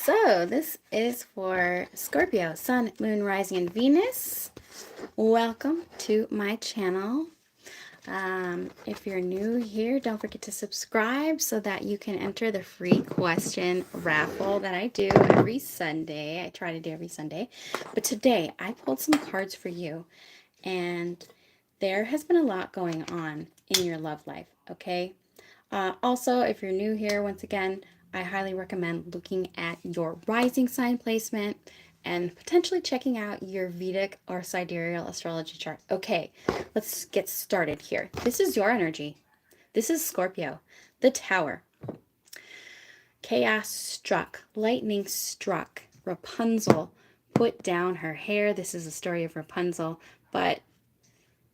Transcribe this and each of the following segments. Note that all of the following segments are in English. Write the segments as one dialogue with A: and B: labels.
A: So this is for Scorpio, Sun, Moon, Rising, and Venus. Welcome to my channel. If you're new here, don't forget to subscribe so that you can enter the free question raffle that I do every Sunday. I try to do every Sunday. But today I pulled some cards for you, and there has been a lot going on in your love life, okay? Also, if you're new here, once again, I highly recommend looking at your rising sign placement and potentially checking out your Vedic or sidereal astrology chart. Okay, let's get started here. This is your energy. This is Scorpio, the Tower. Chaos struck, lightning struck, Rapunzel put down her hair. This is the story of Rapunzel, but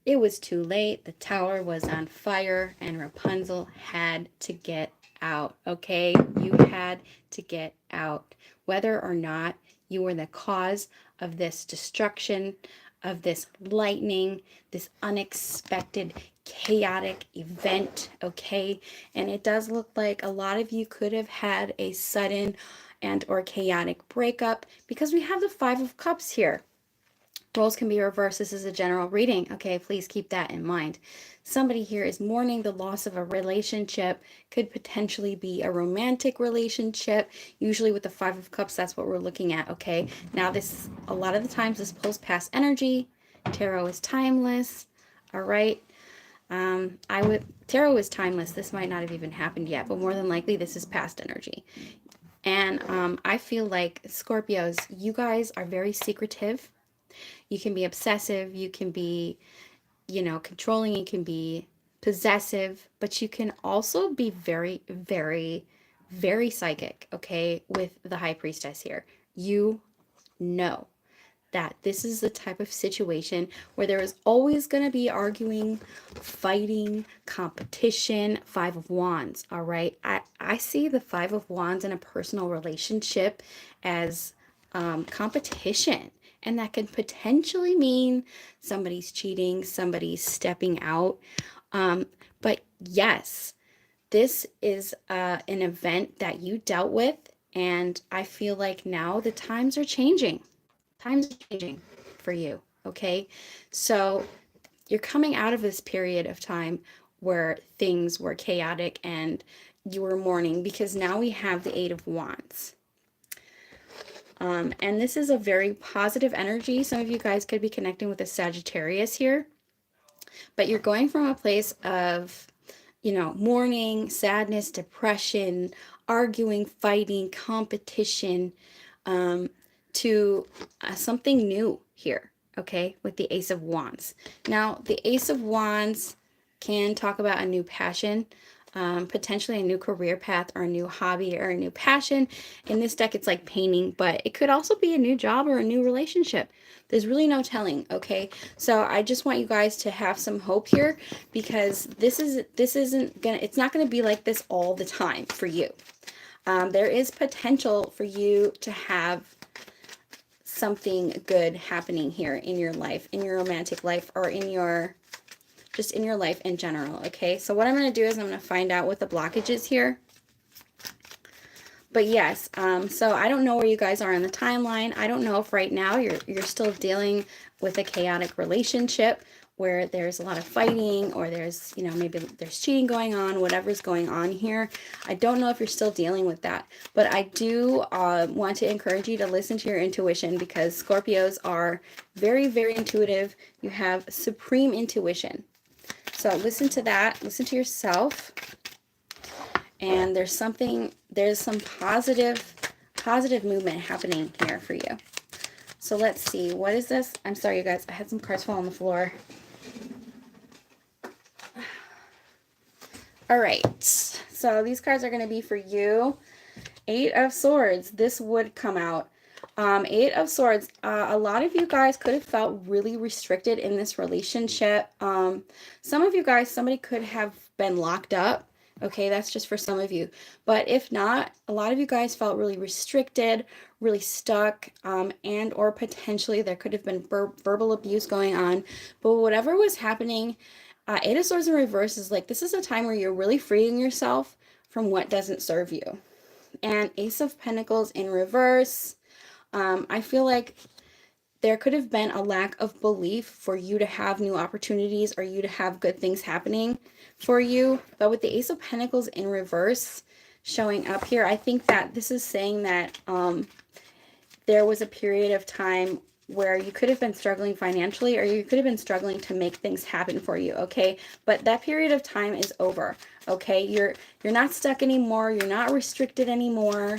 A: it was too late. The tower was on fire and Rapunzel had to get out. Okay, you had to get out. Whether or not you were the cause of this destruction, of this lightning, this unexpected chaotic event, okay? And it does look like a lot of you could have had a sudden and or chaotic breakup because we have the Five of Cups here. Roles can be reversed. This is a general reading. Okay, please keep that in mind. Somebody here is mourning the loss of a relationship. Could potentially be a romantic relationship. Usually with the Five of Cups, that's what we're looking at. Okay, now this, a lot of the times this pulls past energy. Tarot is timeless. All right. Tarot is timeless. This might not have even happened yet, but more than likely this is past energy. And I feel like Scorpios, you guys are very secretive. You can be obsessive, you can be, controlling, you can be possessive, but you can also be very, very, very psychic, okay, with the High Priestess here. You know that this is the type of situation where there is always going to be arguing, fighting, competition. Five of Wands, all right? I see the Five of Wands in a personal relationship as competition. And that can potentially mean somebody's cheating, somebody's stepping out. But yes, this is an event that you dealt with. And I feel like now the times are changing. Times are changing for you. Okay. So you're coming out of this period of time where things were chaotic and you were mourning because now we have the Eight of Wands. And this is a very positive energy. Some of you guys could be connecting with a Sagittarius here, but you're going from a place of, mourning, sadness, depression, arguing, fighting, competition, to something new here, okay, with the Ace of Wands. Now, the Ace of Wands can talk about a new passion, potentially a new career path or a new hobby or a new passion. In this deck, it's like painting, but it could also be a new job or a new relationship. There's really no telling, okay? So I just want you guys to have some hope here because it's not gonna be like this all the time for you. There is potential for you to have something good happening here in your life, in your romantic life, or in your life in general. Okay, so what I'm going to do is I'm going to find out what the blockage is here. But yes, so I don't know where you guys are on the timeline. I don't know if right now you're still dealing with a chaotic relationship where there's a lot of fighting or there's, maybe there's cheating going on, whatever's going on here. I don't know if you're still dealing with that, but I do want to encourage you to listen to your intuition because Scorpios are very, very intuitive. You have supreme intuition. So listen to that, listen to yourself. And there's some positive movement happening here for you. So let's see, what is this? I'm sorry, you guys, I had some cards fall on the floor. All right, so these cards are going to be for you. Eight of Swords, this would come out. Eight of Swords, a lot of you guys could have felt really restricted in this relationship. Some of you guys, somebody could have been locked up. Okay, that's just for some of you. But if not, a lot of you guys felt really restricted, really stuck, and or potentially there could have been verbal abuse going on. But whatever was happening, Eight of Swords in reverse is like, this is a time where you're really freeing yourself from what doesn't serve you. and Ace of Pentacles in reverse. I feel like there could have been a lack of belief for you to have new opportunities or you to have good things happening for you. But with the Ace of Pentacles in reverse showing up here, I think that this is saying that there was a period of time where you could have been struggling financially, or you could have been struggling to make things happen for you, okay? But that period of time is over, okay? You're not stuck anymore. You're not restricted anymore.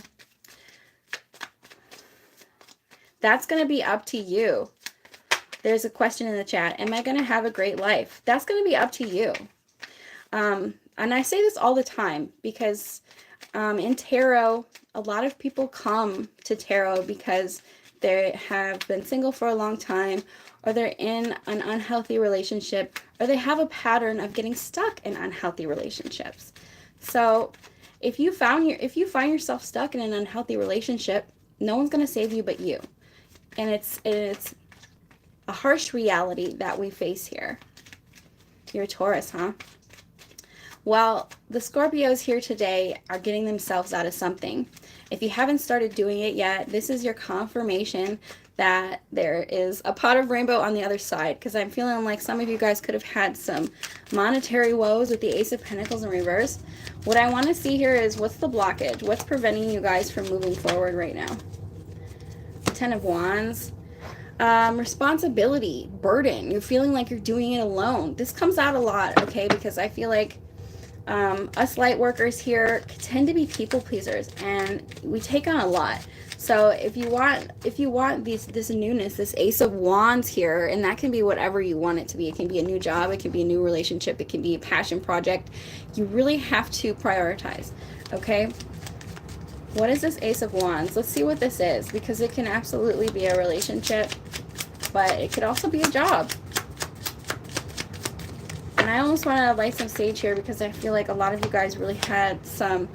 A: That's going to be up to you. There's a question in the chat. Am I going to have a great life? That's going to be up to you. And I say this all the time because in tarot, a lot of people come to tarot because they have been single for a long time, or they're in an unhealthy relationship, or they have a pattern of getting stuck in unhealthy relationships. So if you find yourself stuck in an unhealthy relationship, no one's going to save you but you. And it's a harsh reality that we face here. You're a Taurus, huh? Well, the Scorpios here today are getting themselves out of something. If you haven't started doing it yet, this is your confirmation that there is a pot of rainbow on the other side, because I'm feeling like some of you guys could have had some monetary woes with the Ace of Pentacles in reverse. What I want to see here is, what's the blockage? What's preventing you guys from moving forward right now? Ten of Wands. Responsibility, burden. You're feeling like you're doing it alone. This comes out a lot, okay? Because I feel like us light workers here tend to be people pleasers, and we take on a lot. So if you want this newness, this Ace of Wands here, and that can be whatever you want it to be. It can be a new job, it can be a new relationship, it can be a passion project. You really have to prioritize, okay? What is this Ace of Wands? Let's see what this is, because it can absolutely be a relationship, but it could also be a job. And I almost want to light some sage here because I feel like a lot of you guys really had some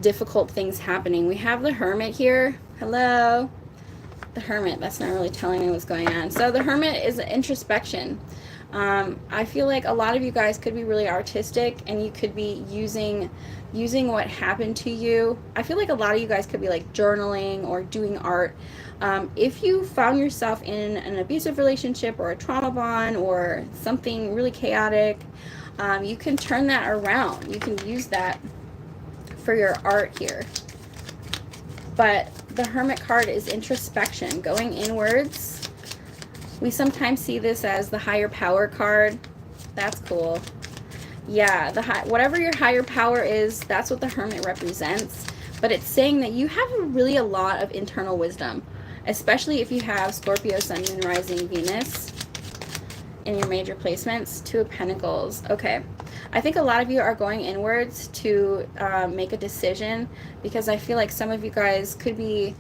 A: difficult things happening. We have the Hermit here. Hello. The Hermit. That's not really telling me what's going on. So the Hermit is introspection. I feel like a lot of you guys could be really artistic, and you could be using what happened to you. I feel like a lot of you guys could be like journaling or doing art. If you found yourself in an abusive relationship or a trauma bond or something really chaotic, you can turn that around. You can use that for your art here. But the Hermit card is introspection, going inwards. We sometimes see this as the higher power card. That's cool. Yeah, whatever your higher power is, that's what the Hermit represents. But it's saying that you have really a lot of internal wisdom, especially if you have Scorpio, Sun, Moon, Rising, Venus in your major placements. Two of Pentacles. Okay. I think a lot of you are going inwards to make a decision, because I feel like some of you guys could be...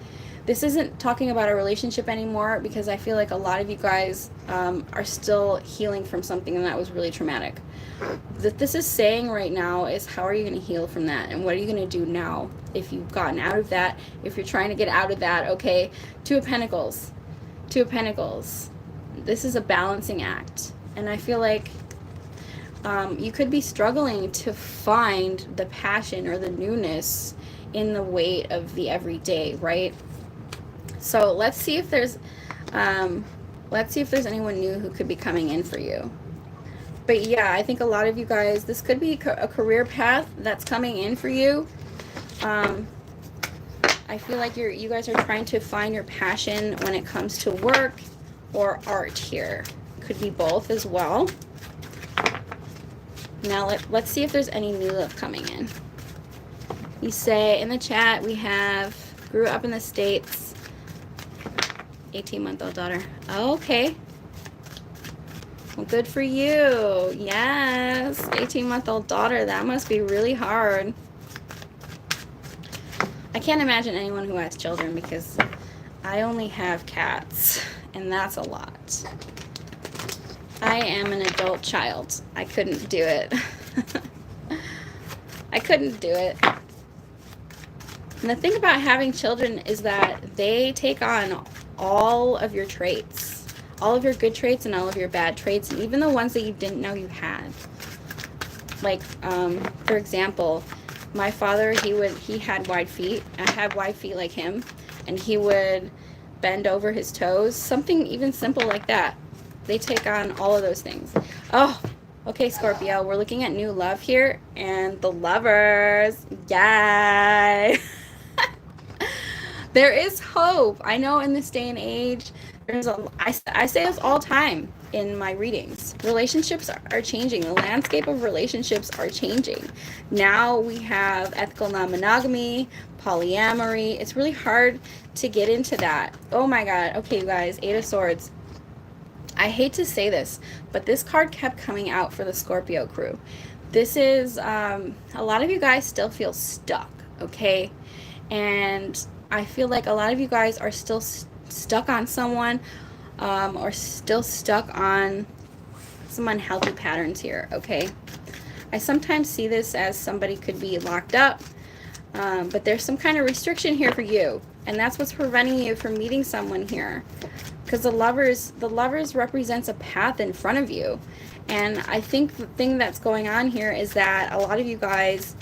A: This isn't talking about a relationship anymore, because I feel like a lot of you guys are still healing from something that was really traumatic. That this is saying right now is, how are you going to heal from that? And what are you going to do now if you've gotten out of that? If you're trying to get out of that, okay? Two of Pentacles. Two of Pentacles. This is a balancing act. And I feel like you could be struggling to find the passion or the newness in the weight of the everyday, right? So let's see if there's anyone new who could be coming in for you. But yeah, I think a lot of you guys, this could be a career path that's coming in for you. I feel like you guys are trying to find your passion when it comes to work or art here. Could be both as well. Now let's see if there's any new love coming in. You say in the chat, we have grew up in the States, 18-month-old daughter. Okay. Well, good for you. Yes, 18-month-old daughter. That must be really hard. I can't imagine anyone who has children, because I only have cats, and that's a lot. I am an adult child. I couldn't do it. I couldn't do it. And the thing about having children is that they take on all of your traits, all of your good traits and all of your bad traits, and even the ones that you didn't know you had. Like, for example, My father, he had wide feet. I had wide feet like him, and he would bend over his toes. Something even simple like that. They take on all of those things. Oh, okay, Scorpio. We're looking at new love here, and the lovers. Yay! There is hope. I know in this day and age, I say this all the time in my readings. Relationships are changing. The landscape of relationships are changing. Now we have ethical non-monogamy, polyamory. It's really hard to get into that. Oh my God. Okay, you guys, Eight of Swords. I hate to say this, but this card kept coming out for the Scorpio crew. This is, a lot of you guys still feel stuck, okay? And I feel like a lot of you guys are still stuck on someone, or still stuck on some unhealthy patterns here, okay? I sometimes see this as somebody could be locked up, but there's some kind of restriction here for you, and that's what's preventing you from meeting someone here. Because the lovers represents a path in front of you, and I think the thing that's going on here is that a lot of you guys,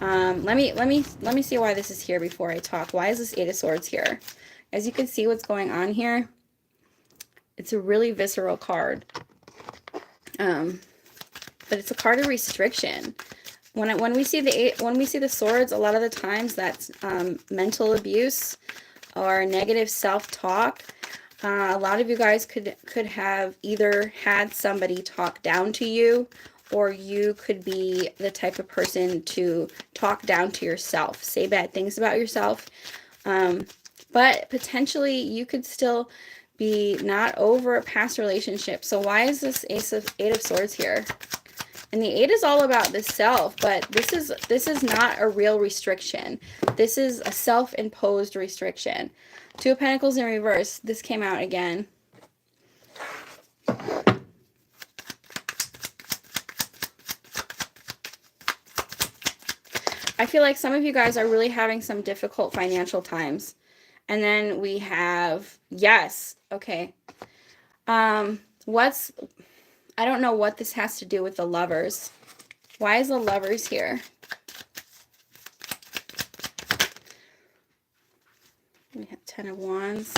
A: let me see why this is here before I talk. Why is this Eight of Swords here? As you can see what's going on here, it's a really visceral card, but it's a card of restriction. When we see the swords, a lot of the times that's mental abuse or negative self-talk. A lot of you guys could have either had somebody talk down to you, or you could be the type of person to talk down to yourself, say bad things about yourself. But potentially you could still be not over a past relationship. So why is this Eight of Swords here? And the 8 is all about the self, but this is not a real restriction. This is a self-imposed restriction. Two of Pentacles in reverse. This came out again. I feel like some of you guys are really having some difficult financial times. And then we have, yes, okay. I don't know what this has to do with the lovers. Why is the lovers here? We have 10 of Wands.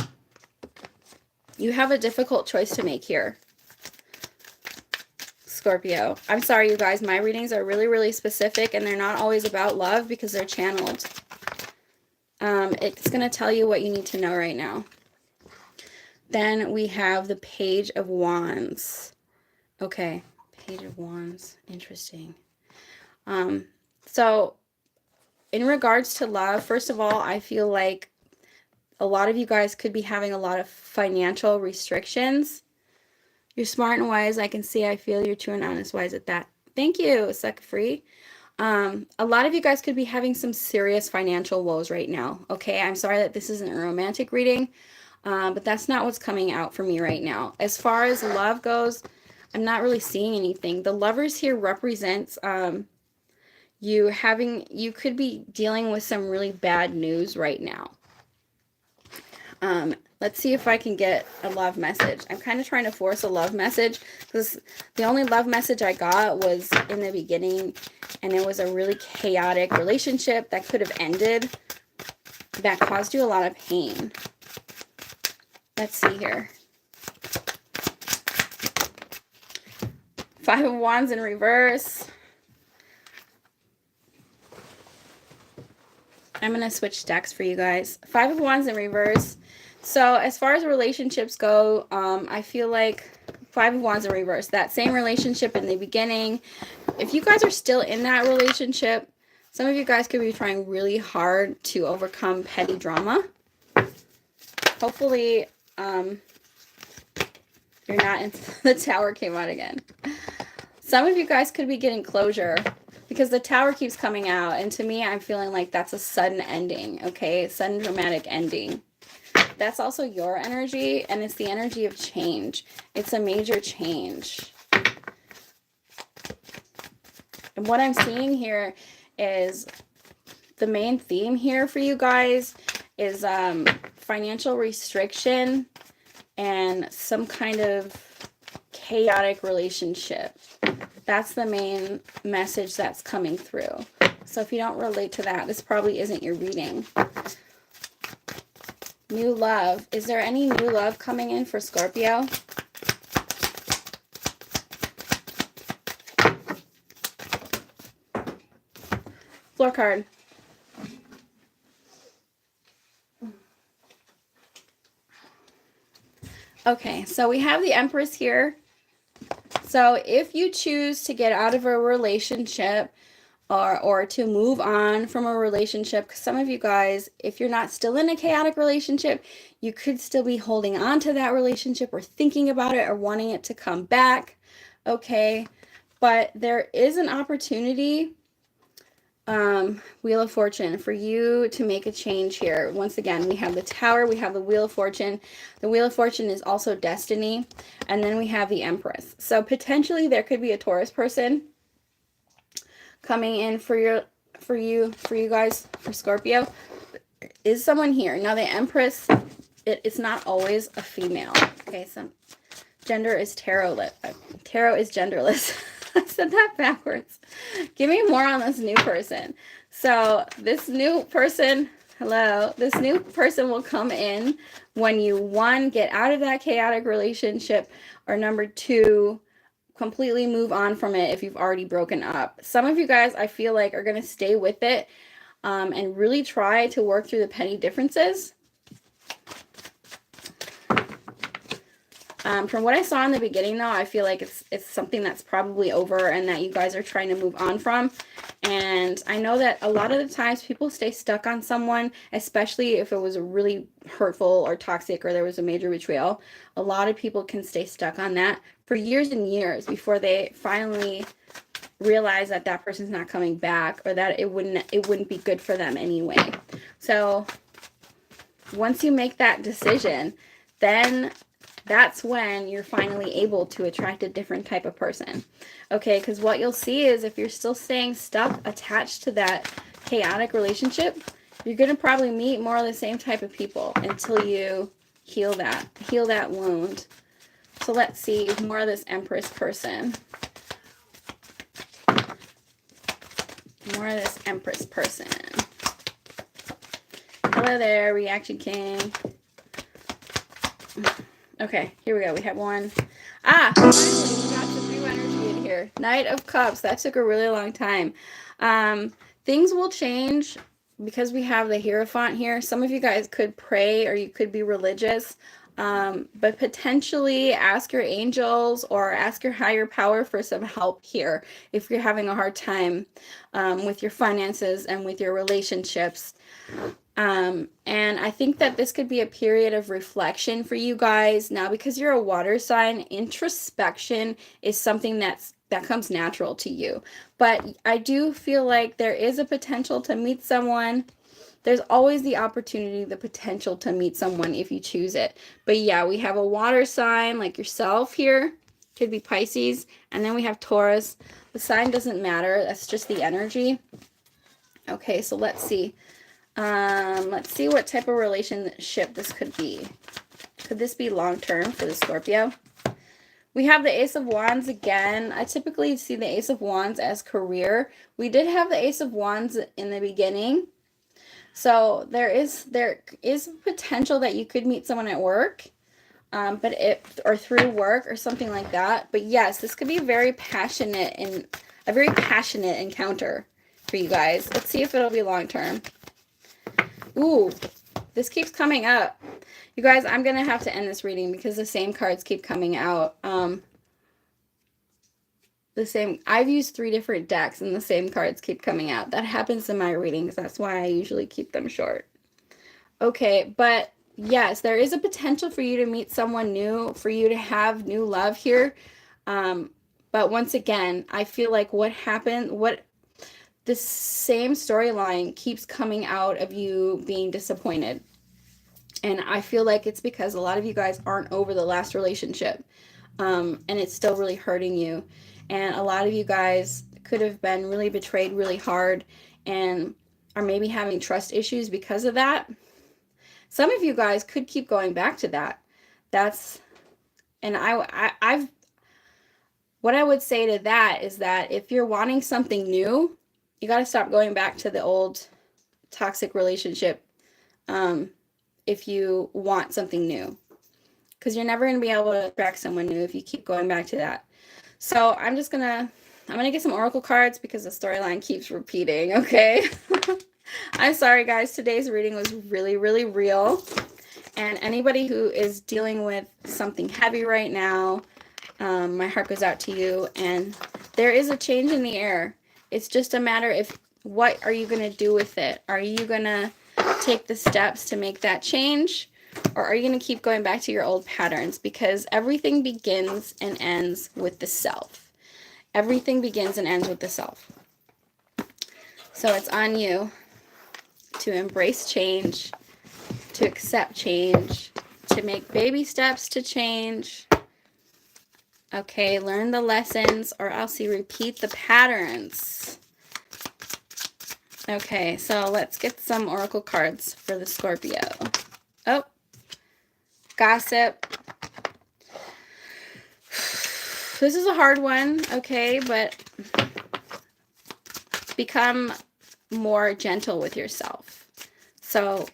A: You have a difficult choice to make here, Scorpio. I'm sorry, you guys. My readings are really, really specific, and they're not always about love because they're channeled. It's going to tell you what you need to know right now. Then we have the Page of Wands. Okay, Page of Wands. Interesting. So in regards to love, first of all, I feel like a lot of you guys could be having a lot of financial restrictions. You're smart and wise. I can see, I feel you're true and honest, wise at that. Thank you, Suck Free. A lot of you guys could be having some serious financial woes right now. Okay, I'm sorry that this isn't a romantic reading, but that's not what's coming out for me right now. As far as love goes, I'm not really seeing anything. The lovers here represents you could be dealing with some really bad news right now. Let's see if I can get a love message. I'm kind of trying to force a love message because the only love message I got was in the beginning, and it was a really chaotic relationship that could have ended, that caused you a lot of pain. Let's see here. Five of Wands in reverse. I'm going to switch decks for you guys. Five of Wands in reverse. So as far as relationships go, I feel like Five of Wands in reverse, that same relationship in the beginning, if you guys are still in that relationship, some of you guys could be trying really hard to overcome petty drama. Hopefully, you're not in the Tower came out again. Some of you guys could be getting closure because the Tower keeps coming out. And to me, I'm feeling like that's a sudden ending, okay? Sudden dramatic ending. That's also your energy, and it's the energy of change. It's a major change. And what I'm seeing here is the main theme here for you guys is financial restriction and some kind of chaotic relationship. That's the main message that's coming through. So if you don't relate to that, this probably isn't your reading. New love. Is there any new love coming in for Scorpio? Floor card. Okay, so we have the Empress here. So if you choose to get out of a relationship or to move on from a relationship, because some of you guys, if you're not still in a chaotic relationship, you could still be holding on to that relationship or thinking about it or wanting it to come back. Okay, but there is an opportunity, Wheel of Fortune, for you to make a change here. Once again, we have the Tower, we have the Wheel of Fortune. The Wheel of Fortune is also destiny, and then we have the Empress. So potentially there could be a Taurus person coming in for you guys, for Scorpio. Is someone here. Now the Empress, it's not always a female. Okay, so gender is tarot. Tarot is genderless. I said that backwards. Give me more on this new person. So this new person, hello, this new person will come in when you, one, get out of that chaotic relationship, or number two, completely move on from it if you've already broken up. Some of you guys, I feel like, are going to stay with it and really try to work through the petty differences. From what I saw in the beginning, though, I feel like it's something that's probably over and that you guys are trying to move on from. And I know that a lot of the times people stay stuck on someone, especially if it was really hurtful or toxic or there was a major betrayal. A lot of people can stay stuck on that for years and years before they finally realize that that person's not coming back, or that it wouldn't be good for them anyway. So once you make that decision, then that's when you're finally able to attract a different type of person. Okay, because what you'll see is if you're still staying stuck, attached to that chaotic relationship, you're going to probably meet more of the same type of people until you heal that wound. So let's see more of this Empress person. More of this Empress person. Hello there, Reaction King. Okay, here we go. We have one. Finally, we got some new energy in here. Knight of Cups. That took a really long time. Things will change because we have the Hierophant here. Some of you guys could pray or you could be religious, but potentially ask your angels or ask your higher power for some help here if you're having a hard time with your finances and with your relationships. And I think that this could be a period of reflection for you guys. Now, because you're a water sign, introspection is something that comes natural to you. But I do feel like there is a potential to meet someone. There's always the opportunity, the potential to meet someone if you choose it. But yeah, we have a water sign like yourself here. Could be Pisces. And then we have Taurus. The sign doesn't matter. That's just the energy. Okay, so let's see. Let's see what type of relationship this could be. Could this be long-term for the Scorpio? We have the Ace of Wands again. I typically see the Ace of Wands as career. We did have the Ace of Wands in the beginning. So there is potential that you could meet someone at work, or through work or something like that. But yes, this could be very passionate and a very passionate encounter for you guys. Let's see if it'll be long-term. Ooh, this keeps coming up. You guys, I'm going to have to end this reading because the same cards keep coming out. I've used 3 different decks and the same cards keep coming out. That happens in my readings. That's why I usually keep them short. Okay, but yes, there is a potential for you to meet someone new, for you to have new love here. But once again, I feel like the same storyline keeps coming out of you being disappointed. And I feel like it's because a lot of you guys aren't over the last relationship. And it's still really hurting you. And a lot of you guys could have been really betrayed really hard and are maybe having trust issues because of that. Some of you guys could keep going back to that. What I would say to that is that if you're wanting something new, you got to stop going back to the old toxic relationship if you want something new, because you're never going to be able to attract someone new if you keep going back to that. So I'm gonna get some oracle cards because the storyline keeps repeating. Okay. I'm sorry guys, today's reading was really, really real, and anybody who is dealing with something heavy right now, my heart goes out to you. And there is a change in the air. It's just a matter of what are you going to do with it? Are you going to take the steps to make that change? Or are you going to keep going back to your old patterns? Because everything begins and ends with the self. Everything begins and ends with the self. So it's on you to embrace change, to accept change, to make baby steps to change. Okay, learn the lessons, or else you repeat the patterns. Okay, so let's get some oracle cards for the Scorpio. Oh, gossip. This is a hard one, okay, but become more gentle with yourself. So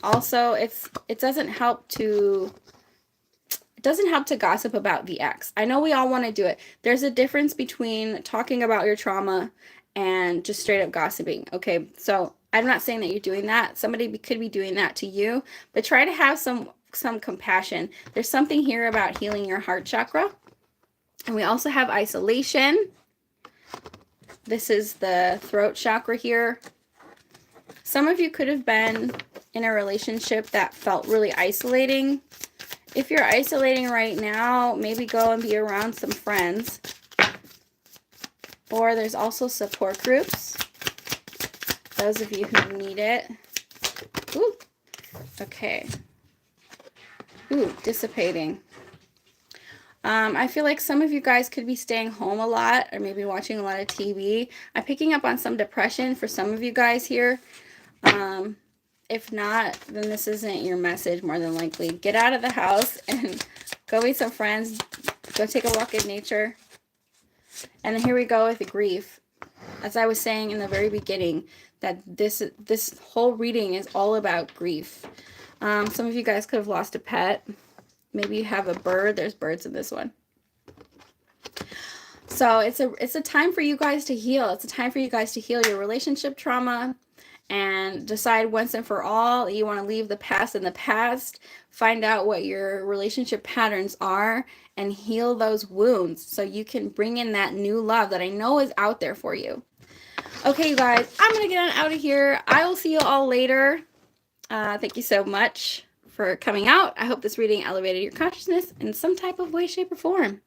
A: also it doesn't help to gossip about the ex. I know we all want to do it. There's a difference between talking about your trauma and just straight up gossiping. Okay, so I'm not saying that you're doing that. Somebody could be doing that to you, but try to have some compassion. There's something here about healing your heart chakra. And we also have isolation. This is the throat chakra here. Some of you could have been in a relationship that felt really isolating. If you're isolating right now, maybe go and be around some friends. Or there's also support groups. Those of you who need it. Ooh. Okay. Ooh, dissipating. I feel like some of you guys could be staying home a lot, or maybe watching a lot of TV. I'm picking up on some depression for some of you guys here. If not, then this isn't your message, more than likely. Get out of the house and go meet some friends. Go take a walk in nature. And then here we go with the grief. As I was saying in the very beginning, that this whole reading is all about grief. Some of you guys could have lost a pet. Maybe you have a bird. There's birds in this one. So it's a time for you guys to heal. It's a time for you guys to heal your relationship trauma and decide once and for all that you want to leave the past in the past. Find out what your relationship patterns are and heal those wounds so you can bring in that new love that I know is out there for you. Okay, you guys, I'm going to get on out of here. I will see you all later. Thank you so much for coming out. I hope this reading elevated your consciousness in some type of way, shape, or form.